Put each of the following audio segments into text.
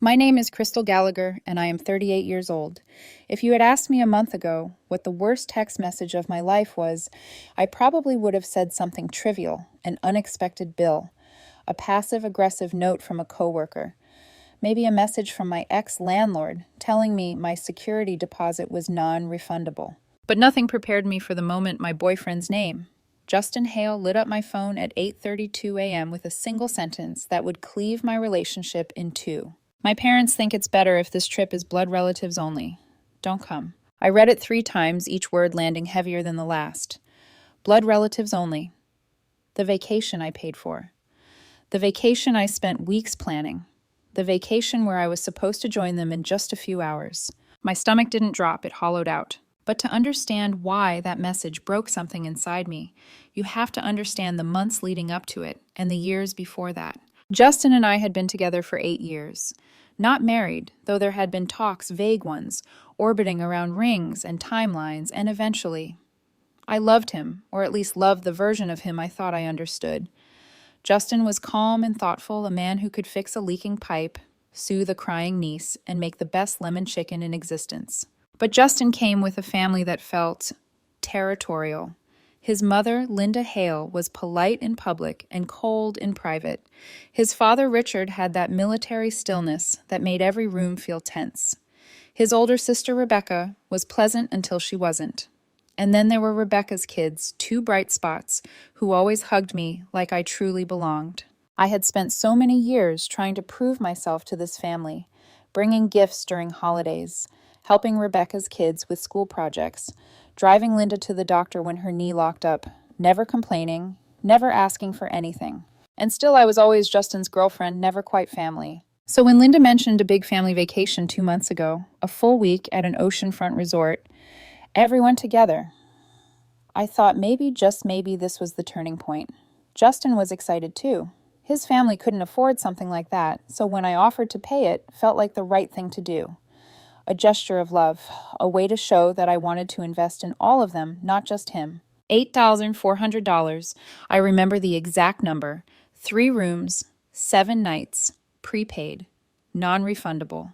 My name is Crystal Gallagher, and I am 38 years old. If you had asked me a month ago what the worst text message of my life was, I probably would have said something trivial, an unexpected bill, a passive-aggressive note from a coworker, maybe a message from my ex-landlord telling me my security deposit was non-refundable. But nothing prepared me for the moment my boyfriend's name. Justin Hale lit up my phone at 8:32 a.m. with a single sentence that would cleave my relationship in two. My parents think it's better if this trip is blood relatives only. Don't come. I read it 3 times, each word landing heavier than the last. Blood relatives only. The vacation I paid for. The vacation I spent weeks planning. The vacation where I was supposed to join them in just a few hours. My stomach didn't drop, it hollowed out. But to understand why that message broke something inside me, you have to understand the months leading up to it and the years before that. Justin and I had been together for 8 years. Not married, though there had been talks, vague ones, orbiting around rings and timelines, and eventually. I loved him, or at least loved the version of him I thought I understood. Justin was calm and thoughtful, a man who could fix a leaking pipe, soothe a crying niece, and make the best lemon chicken in existence. But Justin came with a family that felt territorial. His mother, Linda Hale, was polite in public and cold in private. His father, Richard, had that military stillness that made every room feel tense. His older sister, Rebecca, was pleasant until she wasn't. And then there were Rebecca's kids, 2 bright spots, who always hugged me like I truly belonged. I had spent so many years trying to prove myself to this family, bringing gifts during holidays, helping Rebecca's kids with school projects, driving Linda to the doctor when her knee locked up, never complaining, never asking for anything. And still I was always Justin's girlfriend, never quite family. So when Linda mentioned a big family vacation 2 months ago, a full week at an oceanfront resort, everyone together, I thought maybe, just maybe, this was the turning point. Justin was excited too. His family couldn't afford something like that, so when I offered to pay it, felt like the right thing to do. A gesture of love, a way to show that I wanted to invest in all of them, not just him. $8,400. I remember the exact number. 3 rooms, 7 nights, prepaid, non-refundable.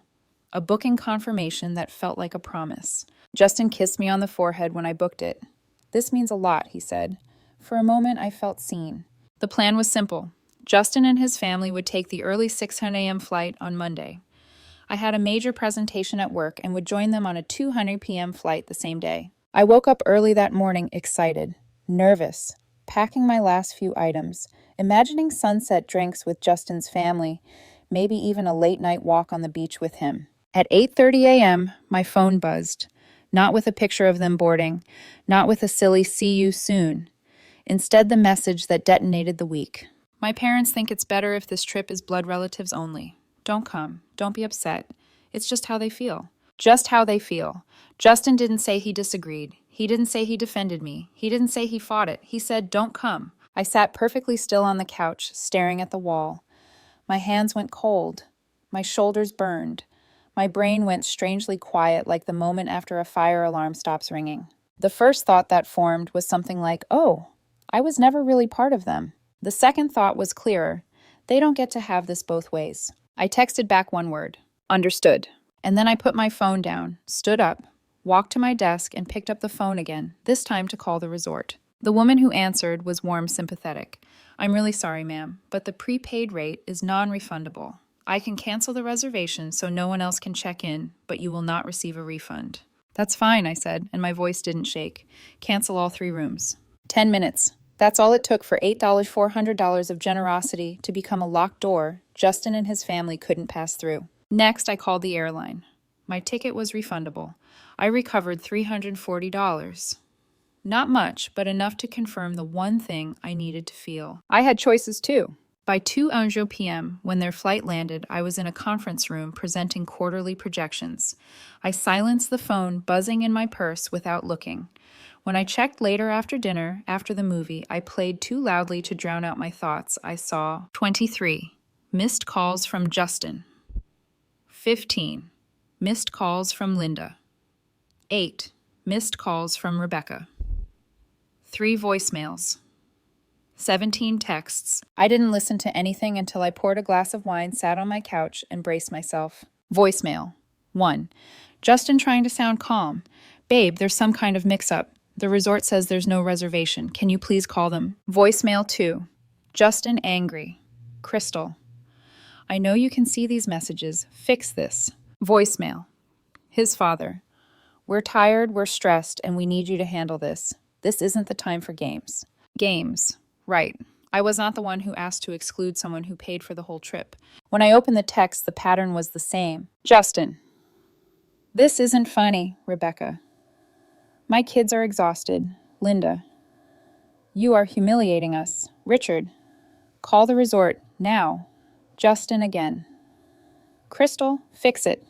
A booking confirmation that felt like a promise. Justin kissed me on the forehead when I booked it. "This means a lot," he said. For a moment, I felt seen. The plan was simple. Justin and his family would take the early 600 a.m. flight on Monday. I had a major presentation at work and would join them on a 200 p.m. flight the same day. I woke up early that morning, excited, nervous, packing my last few items, imagining sunset drinks with Justin's family, maybe even a late-night walk on the beach with him. At 8:30 a.m., my phone buzzed, not with a picture of them boarding, not with a silly "see you soon." Instead, the message that detonated the week. My parents think it's better if this trip is blood relatives only. Don't come. Don't be upset. It's just how they feel. Just how they feel. Justin didn't say he disagreed. He didn't say he defended me. He didn't say he fought it. He said, "Don't come." I sat perfectly still on the couch, staring at the wall. My hands went cold. My shoulders burned. My brain went strangely quiet, like the moment after a fire alarm stops ringing. The first thought that formed was something like, "Oh, I was never really part of them." The second thought was clearer. They don't get to have this both ways. I texted back one word, "Understood." And then I put my phone down, stood up, walked to my desk, and picked up the phone again, this time to call the resort. The woman who answered was warm, sympathetic. "I'm really sorry, ma'am, but the prepaid rate is non-refundable. I can cancel the reservation so no one else can check in, but you will not receive a refund." "That's fine," I said, and my voice didn't shake. "Cancel all 3 rooms." 10 minutes. That's all it took for $8,400 of generosity to become a locked door Justin and his family couldn't pass through. Next, I called the airline. My ticket was refundable. I recovered $340. Not much, but enough to confirm the one thing I needed to feel. I had choices too. By 2:00 p.m., when their flight landed, I was in a conference room presenting quarterly projections. I silenced the phone buzzing in my purse without looking. When I checked later after dinner, after the movie, I played too loudly to drown out my thoughts. I saw 23 missed calls from Justin, 15 missed calls from Linda, 8 missed calls from Rebecca, 3 voicemails, 17 texts. I didn't listen to anything until I poured a glass of wine, sat on my couch, and braced myself. Voicemail. 1. Justin trying to sound calm. Babe, there's some kind of mix-up. The resort says there's no reservation. Can you please call them? Voicemail 2. Justin angry. Crystal. I know you can see these messages. Fix this. Voicemail. His father. We're tired, we're stressed, and we need you to handle this. This isn't the time for games. Games. Right. I was not the one who asked to exclude someone who paid for the whole trip. When I opened the text, the pattern was the same. Justin. This isn't funny, Rebecca. My kids are exhausted. Linda. You are humiliating us. Richard. Call the resort, now. Justin again. Crystal, fix it.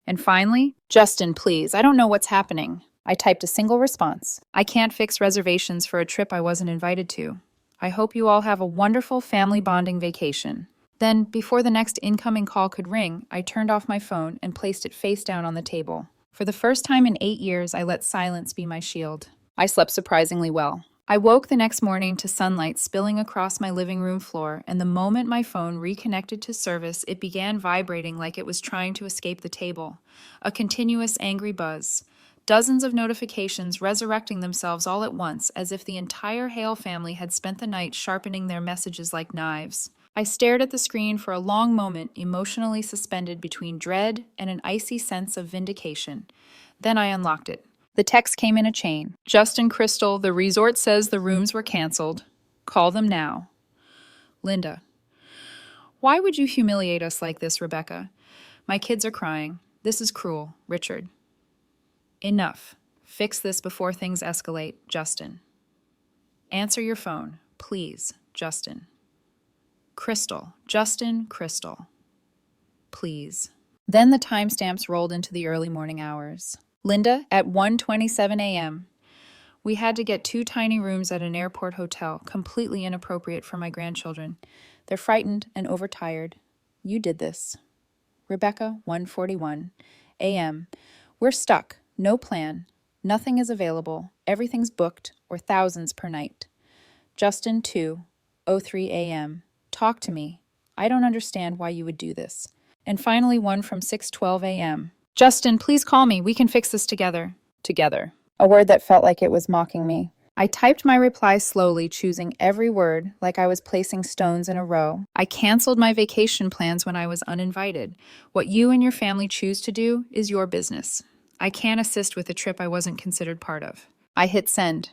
And finally, Justin, please, I don't know what's happening. I typed a single response. I can't fix reservations for a trip I wasn't invited to. I hope you all have a wonderful family bonding vacation. Then, before the next incoming call could ring, I turned off my phone and placed it face down on the table. For the first time in 8 years, I let silence be my shield. I slept surprisingly well. I woke the next morning to sunlight spilling across my living room floor, and the moment my phone reconnected to service, it began vibrating like it was trying to escape the table. A continuous angry buzz. Dozens of notifications resurrecting themselves all at once, as if the entire Hale family had spent the night sharpening their messages like knives. I stared at the screen for a long moment, emotionally suspended between dread and an icy sense of vindication. Then I unlocked it. The text came in a chain. Justin, Crystal, the resort says the rooms were canceled. Call them now. Linda. Why would you humiliate us like this, Rebecca? My kids are crying. This is cruel. Richard. Enough. Fix this before things escalate. Justin. Answer your phone, please. Justin. Crystal. Justin, Crystal. Please. Then the timestamps rolled into the early morning hours. Linda, at 1:27 a.m. We had to get 2 tiny rooms at an airport hotel, completely inappropriate for my grandchildren. They're frightened and overtired. You did this. Rebecca, 1:41 a.m. We're stuck. No plan. Nothing is available. Everything's booked, or thousands per night. Justin, 2:03 a.m. Talk to me. I don't understand why you would do this. And finally, one from 6:12 a.m. Justin, please call me. We can fix this together. Together. A word that felt like it was mocking me. I typed my reply slowly, choosing every word like I was placing stones in a row. I canceled my vacation plans when I was uninvited. What you and your family choose to do is your business. I can't assist with a trip I wasn't considered part of. I hit send.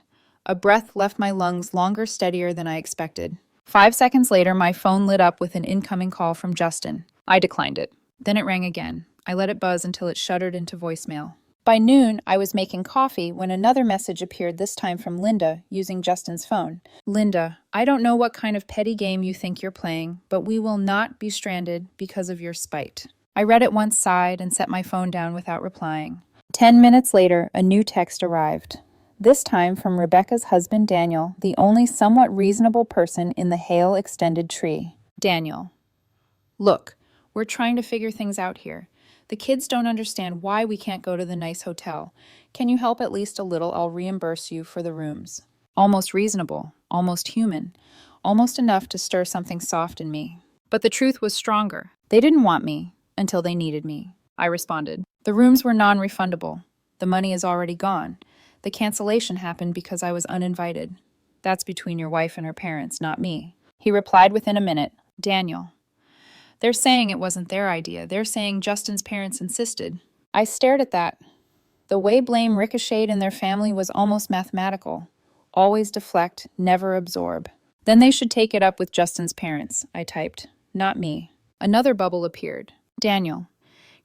A breath left my lungs longer, steadier than I expected. 5 seconds later, my phone lit up with an incoming call from Justin. I declined it. Then it rang again. I let it buzz until it shuddered into voicemail. By noon, I was making coffee when another message appeared, this time from Linda, using Justin's phone. Linda, I don't know what kind of petty game you think you're playing, but we will not be stranded because of your spite. I read it once, sighed, and set my phone down without replying. 10 minutes later, a new text arrived. This time from Rebecca's husband, Daniel, the only somewhat reasonable person in the Hale extended tree. Daniel. Look, we're trying to figure things out here. The kids don't understand why we can't go to the nice hotel. Can you help at least a little? I'll reimburse you for the rooms. Almost reasonable, almost human, almost enough to stir something soft in me. But the truth was stronger. They didn't want me until they needed me. I responded. The rooms were non-refundable. The money is already gone. The cancellation happened because I was uninvited. That's between your wife and her parents, not me. He replied within a minute. Daniel. They're saying it wasn't their idea. They're saying Justin's parents insisted. I stared at that. The way blame ricocheted in their family was almost mathematical. Always deflect, never absorb. Then they should take it up with Justin's parents, I typed. Not me. Another bubble appeared. Daniel,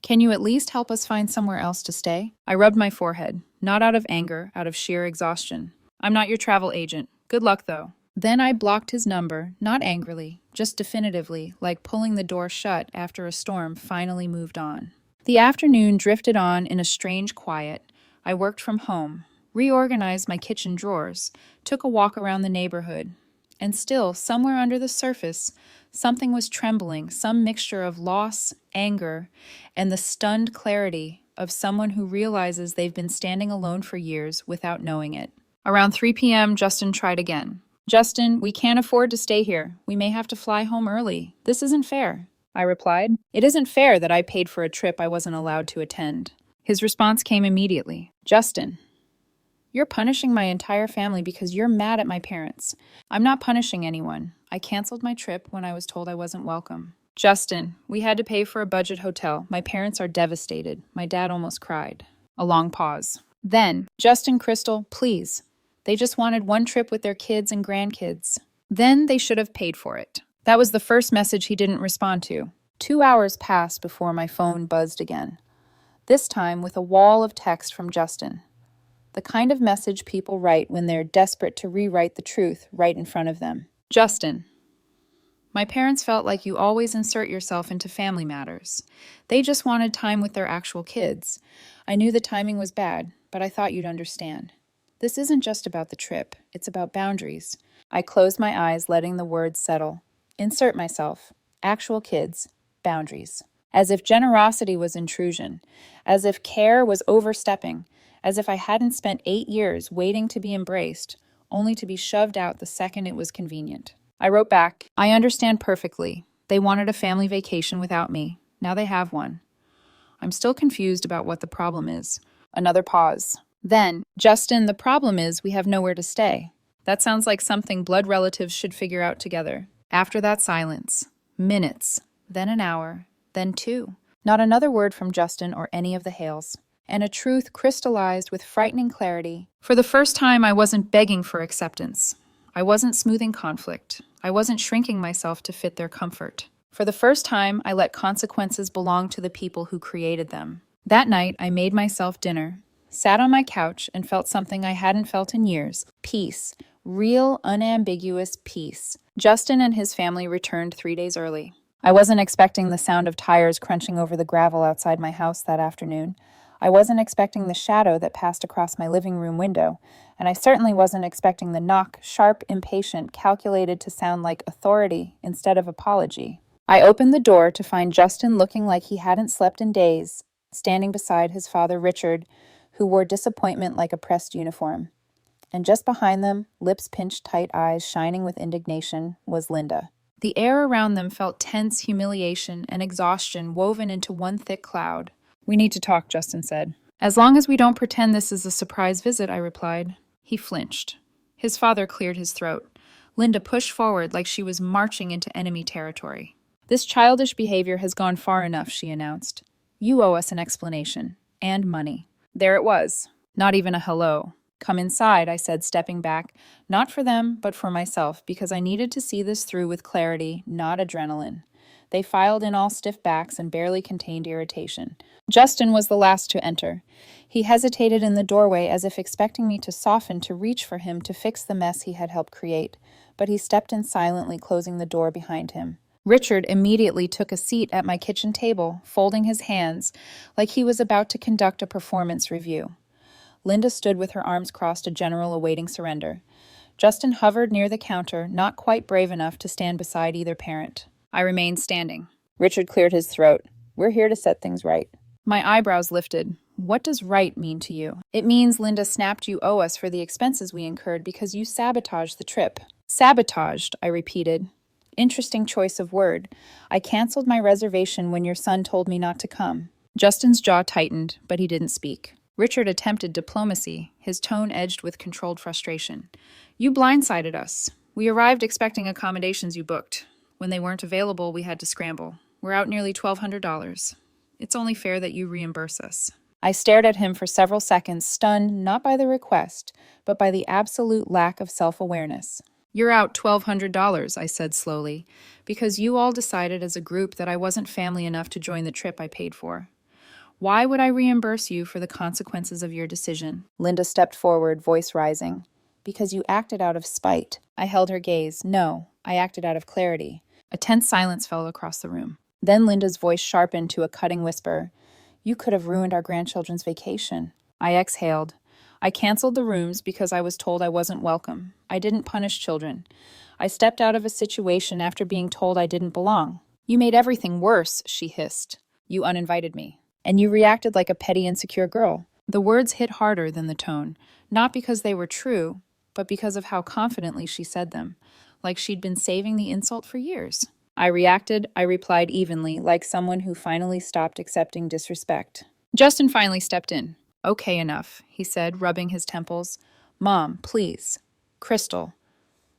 can you at least help us find somewhere else to stay? I rubbed my forehead, not out of anger, out of sheer exhaustion. I'm not your travel agent. Good luck, though. Then I blocked his number, not angrily, just definitively, like pulling the door shut after a storm finally moved on. The afternoon drifted on in a strange quiet. I worked from home, reorganized my kitchen drawers, took a walk around the neighborhood. And still, somewhere under the surface, something was trembling, some mixture of loss, anger, and the stunned clarity of someone who realizes they've been standing alone for years without knowing it. Around 3 p.m., Justin tried again. Justin, we can't afford to stay here. We may have to fly home early. This isn't fair, I replied. It isn't fair that I paid for a trip I wasn't allowed to attend. His response came immediately. Justin, you're punishing my entire family because you're mad at my parents. I'm not punishing anyone. I canceled my trip when I was told I wasn't welcome. Justin, we had to pay for a budget hotel. My parents are devastated. My dad almost cried. A long pause. Then, Justin, Crystal, please. They just wanted one trip with their kids and grandkids. Then they should have paid for it. That was the first message he didn't respond to. 2 hours passed before my phone buzzed again. This time with a wall of text from Justin. The kind of message people write when they're desperate to rewrite the truth right in front of them. Justin, my parents felt like you always insert yourself into family matters. They just wanted time with their actual kids. I knew the timing was bad, but I thought you'd understand. This isn't just about the trip, it's about boundaries. I closed my eyes, letting the words settle. Insert myself. Actual kids. Boundaries. As if generosity was intrusion. As if care was overstepping. As if I hadn't spent 8 years waiting to be embraced, only to be shoved out the second it was convenient. I wrote back, I understand perfectly. They wanted a family vacation without me. Now they have one. I'm still confused about what the problem is. Another pause. Then, Justin, the problem is we have nowhere to stay. That sounds like something blood relatives should figure out together. After that silence. Minutes. Then an hour. Then 2. Not another word from Justin or any of the Hales. And a truth crystallized with frightening clarity. For the first time, I wasn't begging for acceptance. I wasn't smoothing conflict. I wasn't shrinking myself to fit their comfort. For the first time, I let consequences belong to the people who created them. That night, I made myself dinner, sat on my couch, and felt something I hadn't felt in years. Peace. Real, unambiguous peace. Justin and his family returned 3 days early. I wasn't expecting the sound of tires crunching over the gravel outside my house that afternoon. I wasn't expecting the shadow that passed across my living room window, and I certainly wasn't expecting the knock, sharp, impatient, calculated to sound like authority instead of apology. I opened the door to find Justin looking like he hadn't slept in days, standing beside his father Richard, who wore disappointment like a pressed uniform. And just behind them, lips pinched tight, eyes shining with indignation, was Linda. The air around them felt tense humiliation and exhaustion woven into one thick cloud. We need to talk, Justin said. As long as we don't pretend this is a surprise visit, I replied. He flinched. His father cleared his throat. Linda pushed forward like she was marching into enemy territory. This childish behavior has gone far enough, she announced. You owe us an explanation. And money. There it was. Not even a hello. Come inside, I said, stepping back. Not for them, but for myself, because I needed to see this through with clarity, not adrenaline. They filed in all stiff backs and barely contained irritation. Justin was the last to enter. He hesitated in the doorway as if expecting me to soften to reach for him to fix the mess he had helped create, but he stepped in silently, closing the door behind him. Richard immediately took a seat at my kitchen table, folding his hands, like he was about to conduct a performance review. Linda stood with her arms crossed, a general awaiting surrender. Justin hovered near the counter, not quite brave enough to stand beside either parent. I remained standing. Richard cleared his throat. We're here to set things right. My eyebrows lifted. What does right mean to you? It means Linda snapped you owe us for the expenses we incurred because you sabotaged the trip. Sabotaged, I repeated. Interesting choice of word. I canceled my reservation when your son told me not to come. Justin's jaw tightened, but he didn't speak. Richard attempted diplomacy, his tone edged with controlled frustration. You blindsided us. We arrived expecting accommodations you booked. When they weren't available, we had to scramble. We're out nearly $1,200. It's only fair that you reimburse us. I stared at him for several seconds, stunned not by the request, but by the absolute lack of self-awareness. You're out $1,200, I said slowly, because you all decided as a group that I wasn't family enough to join the trip I paid for. Why would I reimburse you for the consequences of your decision? Linda stepped forward, voice rising. Because you acted out of spite. I held her gaze. No, I acted out of clarity. A tense silence fell across the room. Then Linda's voice sharpened to a cutting whisper. You could have ruined our grandchildren's vacation. I exhaled. I canceled the rooms because I was told I wasn't welcome. I didn't punish children. I stepped out of a situation after being told I didn't belong. You made everything worse, she hissed. You uninvited me. And you reacted like a petty, insecure girl. The words hit harder than the tone, not because they were true, but because of how confidently she said them, like she'd been saving the insult for years. I replied evenly, like someone who finally stopped accepting disrespect. Justin finally stepped in. Okay, enough, he said, rubbing his temples. Mom, please. Crystal,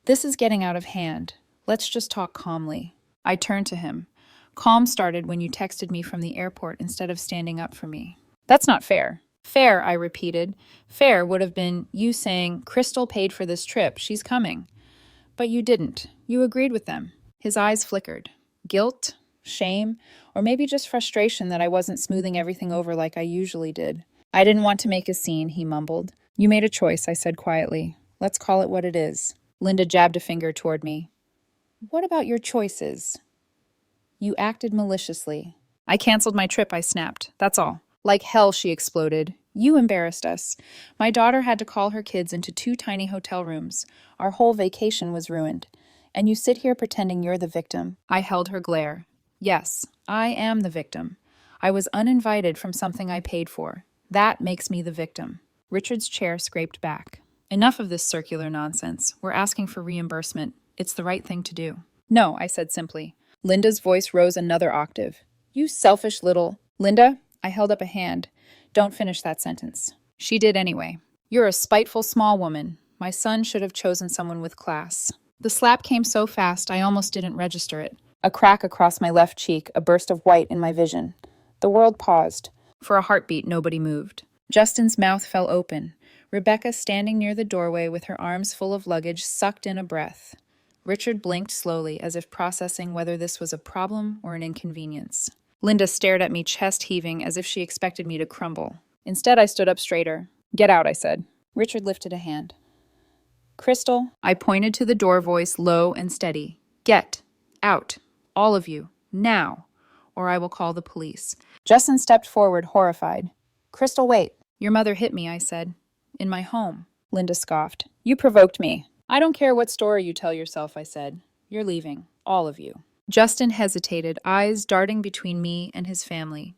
this is getting out of hand. Let's just talk calmly. I turned to him. Calm started when you texted me from the airport instead of standing up for me. That's not fair. Fair, I repeated. Fair would have been you saying, Crystal paid for this trip, she's coming. But you didn't. You agreed with them. His eyes flickered. Guilt? Shame? Or maybe just frustration that I wasn't smoothing everything over like I usually did. I didn't want to make a scene, he mumbled. You made a choice, I said quietly. Let's call it what it is. Linda jabbed a finger toward me. What about your choices? You acted maliciously. I canceled my trip, I snapped. That's all. Like hell, she exploded. You embarrassed us. My daughter had to call her kids into 2 tiny hotel rooms. Our whole vacation was ruined. And you sit here pretending you're the victim. I held her glare. Yes, I am the victim. I was uninvited from something I paid for. That makes me the victim. Richard's chair scraped back. Enough of this circular nonsense. We're asking for reimbursement. It's the right thing to do. No, I said simply. Linda's voice rose another octave. You selfish little... Linda, I held up a hand. Don't finish that sentence. She did anyway. You're a spiteful small woman. My son should have chosen someone with class. The slap came so fast I almost didn't register it. A crack across my left cheek, a burst of white in my vision. The world paused. For a heartbeat, nobody moved. Justin's mouth fell open. Rebecca, standing near the doorway with her arms full of luggage, sucked in a breath. Richard blinked slowly, as if processing whether this was a problem or an inconvenience. Linda stared at me, chest heaving, as if she expected me to crumble. Instead, I stood up straighter. Get out, I said. Richard lifted a hand. Crystal, I pointed to the door, voice low and steady. Get out, all of you, now, or I will call the police. Justin stepped forward, horrified. Crystal, wait. Your mother hit me, I said. In my home. Linda scoffed. You provoked me. I don't care what story you tell yourself, I said. You're leaving, all of you. Justin hesitated, eyes darting between me and his family.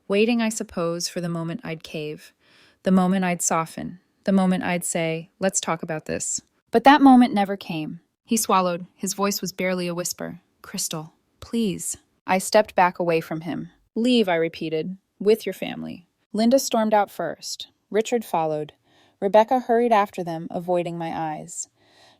Waiting, I suppose, for the moment I'd cave. The moment I'd soften. The moment I'd say, let's talk about this. But that moment never came. He swallowed. His voice was barely a whisper. Crystal, please. I stepped back away from him. Leave, I repeated, with your family. Linda stormed out first. Richard followed. Rebecca hurried after them, avoiding my eyes.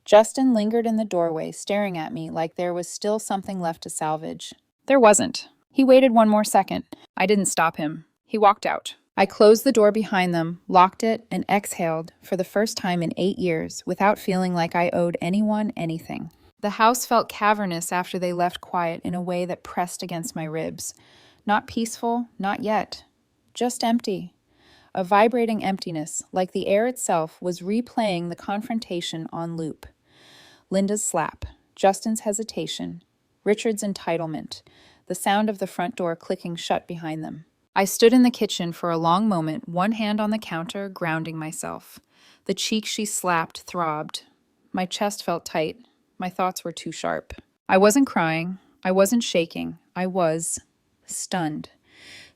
Justin lingered in the doorway, staring at me like there was still something left to salvage. There wasn't. He waited one more second. I didn't stop him. He walked out. I closed the door behind them, locked it, and exhaled for the first time in 8 years without feeling like I owed anyone anything. The house felt cavernous after they left quiet in a way that pressed against my ribs. Not peaceful, not yet. Just empty. A vibrating emptiness, like the air itself, was replaying the confrontation on loop. Linda's slap, Justin's hesitation, Richard's entitlement, the sound of the front door clicking shut behind them. I stood in the kitchen for a long moment, one hand on the counter, grounding myself. The cheek she slapped throbbed. My chest felt tight. My thoughts were too sharp. I wasn't crying. I wasn't shaking. I was stunned.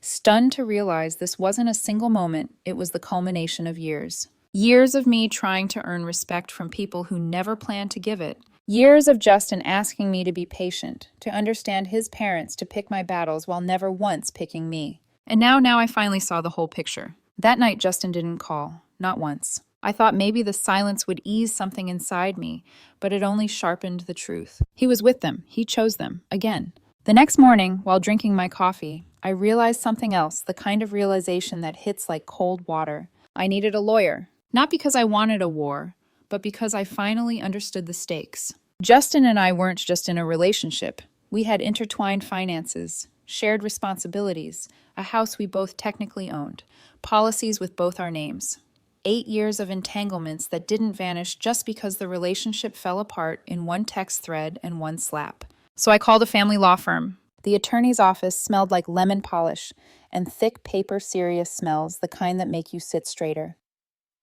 Stunned to realize this wasn't a single moment, it was the culmination of years. Years of me trying to earn respect from people who never planned to give it. Years of Justin asking me to be patient, to understand his parents, to pick my battles while never once picking me. And now I finally saw the whole picture. That night, Justin didn't call. Not once. I thought maybe the silence would ease something inside me, but it only sharpened the truth. He was with them. He chose them. Again. The next morning, while drinking my coffee, I realized something else, the kind of realization that hits like cold water. I needed a lawyer. Not because I wanted a war, but because I finally understood the stakes. Justin and I weren't just in a relationship. We had intertwined finances, shared responsibilities, a house we both technically owned, policies with both our names. 8 years of entanglements that didn't vanish just because the relationship fell apart in one text thread and one slap. So I called a family law firm. The attorney's office smelled like lemon polish and thick paper serious smells, the kind that make you sit straighter.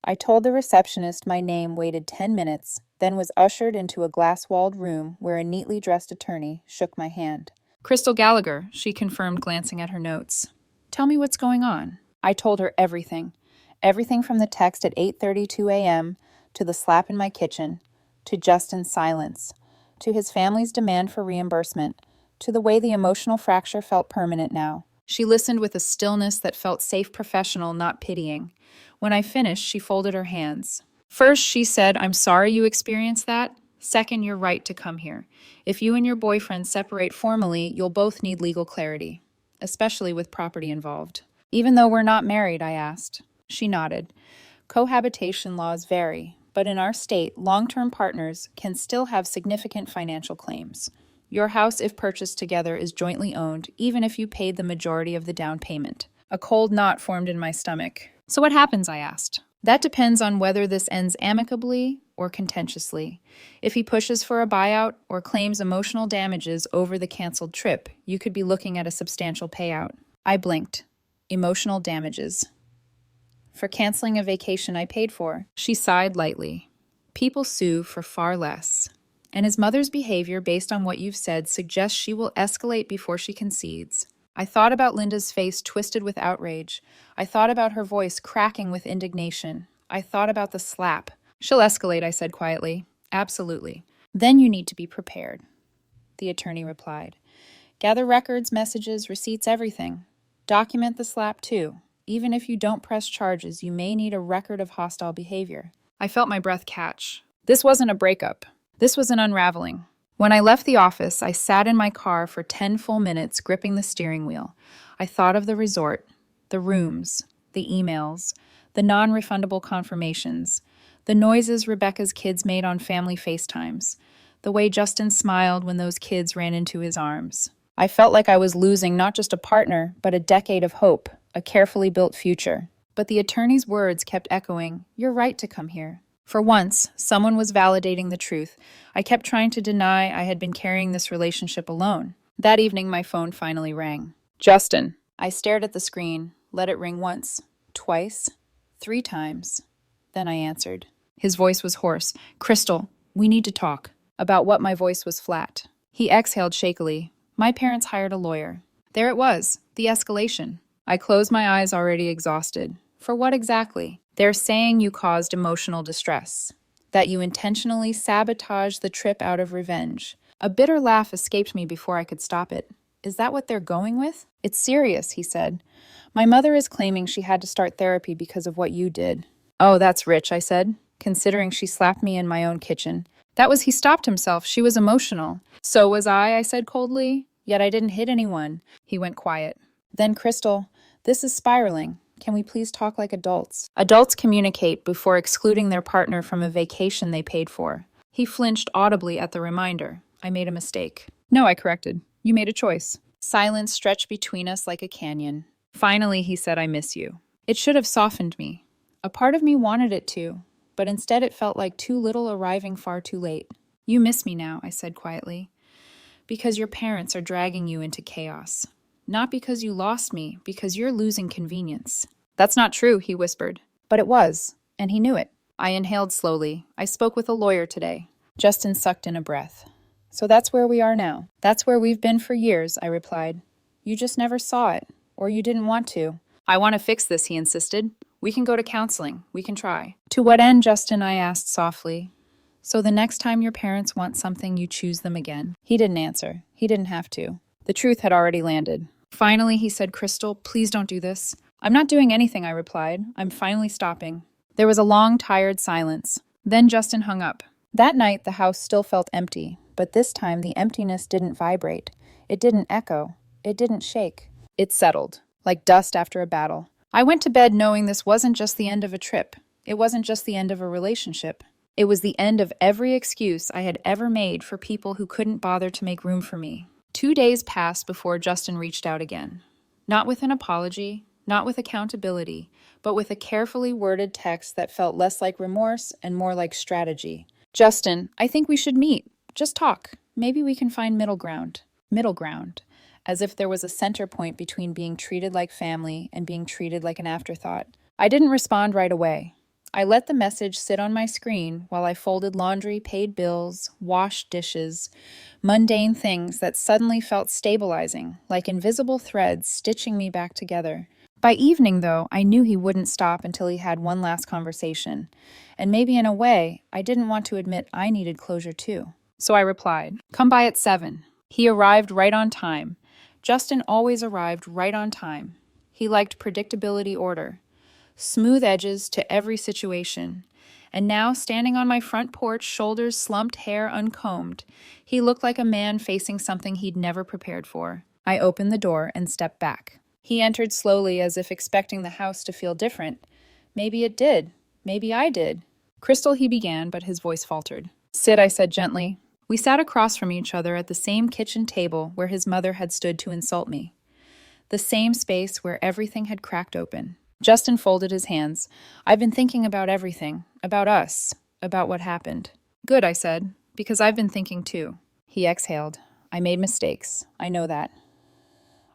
I told the receptionist my name, waited 10 minutes, then was ushered into a glass-walled room where a neatly dressed attorney shook my hand. Crystal Gallagher, she confirmed, glancing at her notes. Tell me what's going on. I told her everything. Everything from the text at 8:32 a.m. to the slap in my kitchen, to Justin's silence, to his family's demand for reimbursement, to the way the emotional fracture felt permanent now. She listened with a stillness that felt safe, professional, not pitying. When I finished, she folded her hands. First, she said, "I'm sorry you experienced that. Second, you're right to come here. If you and your boyfriend separate formally, you'll both need legal clarity, especially with property involved." "Even though we're not married?" I asked. She nodded. "Cohabitation laws vary, but in our state, long-term partners can still have significant financial claims. Your house, if purchased together, is jointly owned, even if you paid the majority of the down payment." A cold knot formed in my stomach. "So what happens?" I asked. "That depends on whether this ends amicably or contentiously. If he pushes for a buyout or claims emotional damages over the canceled trip, you could be looking at a substantial payout." I blinked. Emotional damages. "For canceling a vacation I paid for." She sighed lightly. "People sue for far less. And his mother's behavior, based on what you've said, suggests she will escalate before she concedes." I thought about Linda's face twisted with outrage. I thought about her voice cracking with indignation. I thought about the slap. "She'll escalate," I said quietly. "Absolutely." "Then you need to be prepared," the attorney replied. "Gather records, messages, receipts, everything. Document the slap too. Even if you don't press charges, you may need a record of hostile behavior." I felt my breath catch. This wasn't a breakup. This was an unraveling. When I left the office, I sat in my car for 10 full minutes, gripping the steering wheel. I thought of the resort, the rooms, the emails, the non-refundable confirmations, the noises Rebecca's kids made on family FaceTimes, the way Justin smiled when those kids ran into his arms. I felt like I was losing not just a partner, but a decade of hope, a carefully built future. But the attorney's words kept echoing, "You're right to come here." For once, someone was validating the truth. I kept trying to deny I had been carrying this relationship alone. That evening, my phone finally rang. "Justin." I stared at the screen, let it ring once, twice, 3 times. Then I answered. His voice was hoarse. "Crystal, we need to talk." About what? My voice was flat. He exhaled shakily. "My parents hired a lawyer." There it was, the escalation. I closed my eyes, already exhausted. For what exactly? "They're saying you caused emotional distress, that you intentionally sabotaged the trip out of revenge." A bitter laugh escaped me before I could stop it. "Is that what they're going with?" "It's serious," he said. "My mother is claiming she had to start therapy because of what you did." "Oh, that's rich," I said, considering she slapped me in my own kitchen. He stopped himself. She was emotional. "So was I said coldly. "Yet I didn't hit anyone." He went quiet. "Then, Crystal, this is spiraling. Can we please talk like adults? Adults communicate before excluding their partner from a vacation they paid for." He flinched audibly at the reminder. I made a mistake. "No," I corrected. "You made a choice." Silence stretched between us like a canyon. Finally, he said, "I miss you." It should have softened me. A part of me wanted it to, but instead it felt like too little arriving far too late. "You miss me now," I said quietly, "because your parents are dragging you into chaos. Not because you lost me, because you're losing convenience." "That's not true," he whispered. But it was, and he knew it. I inhaled slowly. "I spoke with a lawyer today." Justin sucked in a breath. "So that's where we are now." "That's where we've been for years," I replied. "You just never saw it, or you didn't want to." "I want to fix this," he insisted. "We can go to counseling. We can try." "To what end, Justin?" I asked softly. "So the next time your parents want something, you choose them again." He didn't answer. He didn't have to. The truth had already landed. Finally, he said, "Crystal, please don't do this." "I'm not doing anything," I replied. "I'm finally stopping." There was a long, tired silence. Then Justin hung up. That night, the house still felt empty, but this time the emptiness didn't vibrate. It didn't echo. It didn't shake. It settled, like dust after a battle. I went to bed knowing this wasn't just the end of a trip. It wasn't just the end of a relationship. It was the end of every excuse I had ever made for people who couldn't bother to make room for me. 2 days passed before Justin reached out again. Not with an apology, not with accountability, but with a carefully worded text that felt less like remorse and more like strategy. "Justin, I think we should meet. Just talk. Maybe we can find middle ground." Middle ground. As if there was a center point between being treated like family and being treated like an afterthought. I didn't respond right away. I let the message sit on my screen while I folded laundry, paid bills, washed dishes, mundane things that suddenly felt stabilizing, like invisible threads stitching me back together. By evening, though, I knew he wouldn't stop until he had one last conversation. And maybe in a way, I didn't want to admit I needed closure too. So I replied, "Come by at 7. He arrived right on time. Justin always arrived right on time. He liked predictability, order, smooth edges to every situation. And now, standing on my front porch, shoulders slumped, hair uncombed, he looked like a man facing something he'd never prepared for. I opened the door and stepped back. He entered slowly, as if expecting the house to feel different. Maybe it did. Maybe I did. "Crystal," he began, but his voice faltered. "Sit," I said gently. We sat across from each other at the same kitchen table where his mother had stood to insult me. The same space where everything had cracked open. Justin folded his hands. "I've been thinking about everything. About us. About what happened." "Good," I said, "because I've been thinking too." He exhaled. "I made mistakes. I know that.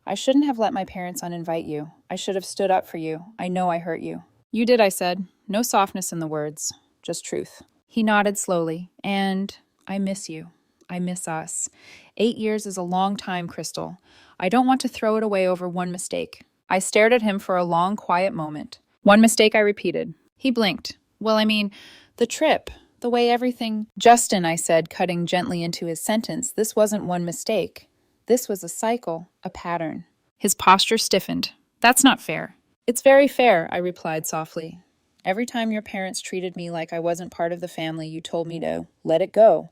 I shouldn't have let my parents uninvite you. I should have stood up for you. I know I hurt you." "You did," I said. No softness in the words. Just truth. He nodded slowly. "And I miss you. I miss us. 8 years is a long time, Crystal. I don't want to throw it away over one mistake." I stared at him for a long, quiet moment. "One mistake," I repeated. He blinked. "Well, I mean, the trip, the way everything—" "Justin," I said, cutting gently into his sentence, "this wasn't one mistake. This was a cycle, a pattern." His posture stiffened. "That's not fair." "It's very fair," I replied softly. "Every time your parents treated me like I wasn't part of the family, you told me to let it go.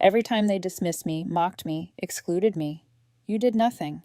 Every time they dismissed me, mocked me, excluded me, you did nothing.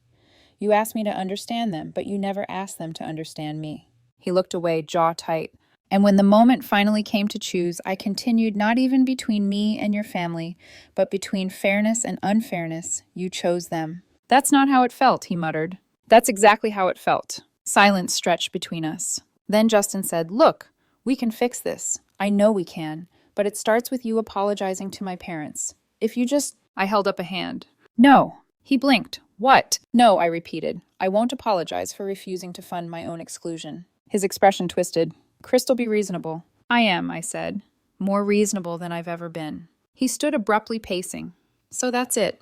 You asked me to understand them, but you never asked them to understand me." He looked away, jaw tight. "And when the moment finally came to choose, I continued not even between me and your family, but between fairness and unfairness. You chose them." "That's not how it felt," he muttered. "That's exactly how it felt." Silence stretched between us. Then Justin said, "Look, we can fix this. I know we can, but it starts with you apologizing to my parents. If you just—" I held up a hand. "No." He blinked. "What?" "No," I repeated. "I won't apologize for refusing to fund my own exclusion." His expression twisted. "Crystal, be reasonable." "I am," I said. "More reasonable than I've ever been." He stood abruptly pacing. "So that's it.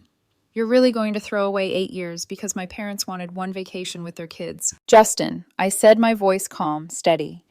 You're really going to throw away 8 years because my parents wanted one vacation with their kids." "Justin," I said, my voice calm, steady.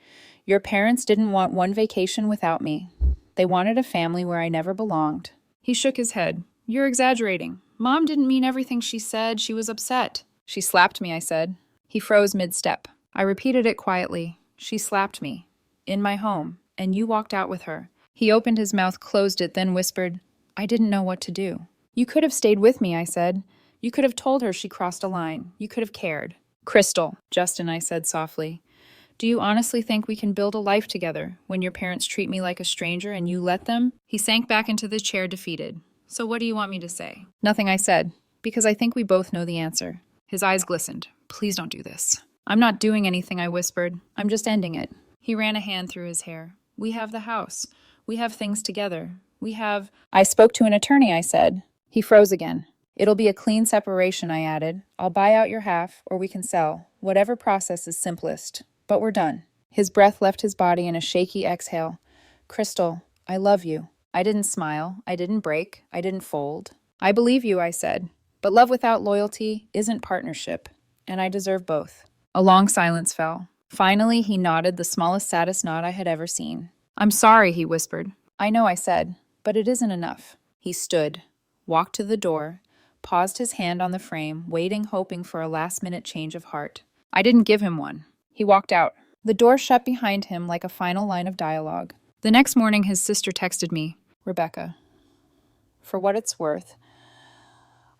"Your parents didn't want one vacation without me. They wanted a family where I never belonged." He shook his head. "You're exaggerating. Mom didn't mean everything she said. She was upset." "She slapped me," I said. He froze mid-step. I repeated it quietly. "She slapped me. In my home. And you walked out with her." He opened his mouth, closed it, then whispered, "I didn't know what to do." "You could have stayed with me," I said. "You could have told her she crossed a line. You could have cared." "Crystal," Justin, I said softly, "do you honestly think we can build a life together when your parents treat me like a stranger and you let them?" He sank back into the chair, defeated. "So what do you want me to say?" "Nothing," I said, "because I think we both know the answer." His eyes glistened. "Please don't do this." "I'm not doing anything," I whispered. "I'm just ending it." He ran a hand through his hair. "We have the house. We have things together. We have—" "I spoke to an attorney," I said. He froze again. "It'll be a clean separation," I added. "I'll buy out your half, or we can sell. Whatever process is simplest. But we're done." His breath left his body in a shaky exhale. "Crystal, I love you." I didn't smile. I didn't break. I didn't fold. "I believe you," I said. "But love without loyalty isn't partnership, and I deserve both." A long silence fell. Finally, he nodded, the smallest, saddest nod I had ever seen. "I'm sorry," he whispered. "I know," I said, "but it isn't enough." He stood, walked to the door, paused his hand on the frame, waiting, hoping for a last-minute change of heart. I didn't give him one. He walked out. The door shut behind him like a final line of dialogue. The next morning, his sister texted me, "Rebecca, for what it's worth,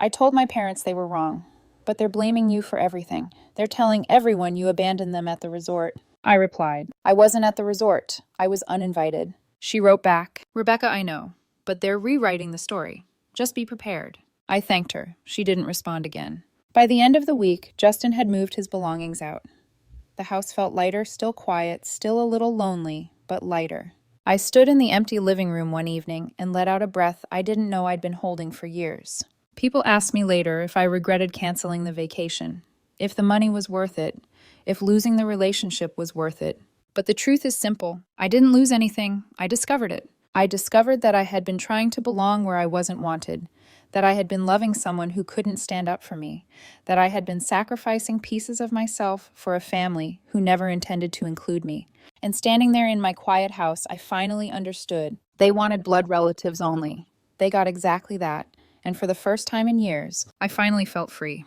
I told my parents they were wrong, but they're blaming you for everything. They're telling everyone you abandoned them at the resort." I replied, "I wasn't at the resort. I was uninvited." She wrote back, "Rebecca, I know, but they're rewriting the story. Just be prepared." I thanked her. She didn't respond again. By the end of the week, Justin had moved his belongings out. The house felt lighter, still quiet, still a little lonely, but lighter. I stood in the empty living room one evening and let out a breath I didn't know I'd been holding for years. People asked me later if I regretted canceling the vacation, if the money was worth it, if losing the relationship was worth it. But the truth is simple. I didn't lose anything. I discovered it. I discovered that I had been trying to belong where I wasn't wanted, that I had been loving someone who couldn't stand up for me, that I had been sacrificing pieces of myself for a family who never intended to include me. And standing there in my quiet house, I finally understood. They wanted blood relatives only. They got exactly that. And for the first time in years, I finally felt free.